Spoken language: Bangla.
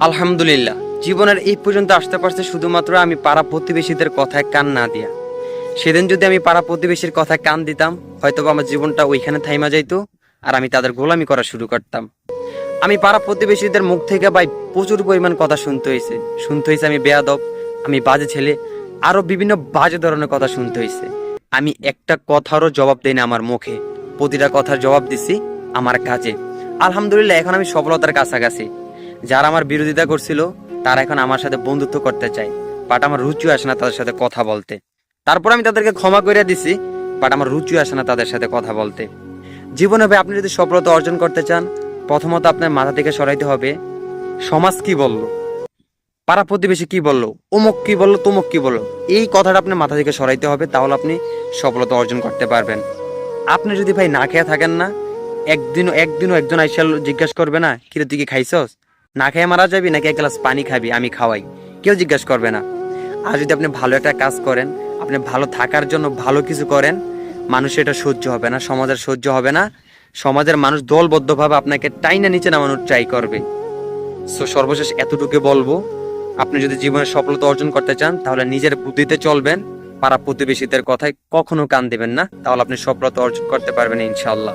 আলহামদুলিল্লাহ, জীবনের এই পর্যন্ত আসতে পারছে শুধুমাত্র আমি পাড়া প্রতিবেশীদের কথায় কান না দিয়া। সেদিন যদি আমি পাড়া প্রতিবেশীর কথায় কান দিতাম, হয়তো আমার জীবনটা ওইখানে থাইমা যাইতো, আর আমি তাদের গোলামি করা শুরু করতাম। আমি পাড়া প্রতিবেশীদের মুখ থেকে ভাই প্রচুর পরিমাণ কথা শুনতে হয়েছে আমি বেয়াদব, আমি বাজে ছেলে, আরো বিভিন্ন বাজে ধরনের কথা শুনতে হয়েছে। আমি একটা কথারও জবাব দেই না আমার মুখে, প্রতিটা কথার জবাব দিছি আমার কাজে। আলহামদুলিল্লাহ, এখন আমি সফলতার কাছাকাছি। যারা আমার বিরোধিতা করছিল তারা এখন আমার সাথে বন্ধুত্ব করতে চায়, বাট আমার রুচিও আসে না তাদের সাথে কথা বলতে। তারপর আমি তাদেরকে ক্ষমা করে দিছি, বাট আমার রুচিও আসে না তাদের সাথে কথা বলতে। জীবনে ভাই আপনি যদি সফলতা অর্জন করতে চান, প্রথমত আপনার মাথা থেকে সরাইতে হবে সমাজ কি বললো, পাড়া প্রতিবেশী কি বললো, অমুক কি বললো, তমুক কি বললো। এই কথাটা আপনার মাথা থেকে সরাইতে হবে, তাহলে আপনি সফলতা অর্জন করতে পারবেন। আপনি যদি ভাই না খেয়ে থাকেন না, একদিনও একজন আইসা জিজ্ঞাসা করবে না কিরে তুই কি খাইছস, না খেয়ে মারা যাবি নাকি এক গ্লাস পানি খাবি, আমি খাওয়াই, কেউ জিজ্ঞাসা করবে না। আর যদি আপনি ভালো একটা কাজ করেন, আপনি ভালো থাকার জন্য ভালো কিছু করেন, মানুষের এটা সহ্য হবে না, সমাজের সহ্য হবে না, সমাজের মানুষ দলবদ্ধভাবে আপনাকে টাইনা নিচে নামানোর ট্রাই করবে। সো সর্বশেষ এতটুকু বলবো, আপনি যদি জীবনে সফলতা অর্জন করতে চান তাহলে নিজের বুদ্ধিতে চলবেন, পাড়া প্রতিবেশীদের কথায় কখনো কান দেবেন না, তাহলে আপনি সফলতা অর্জন করতে পারবেন ইনশাআল্লাহ।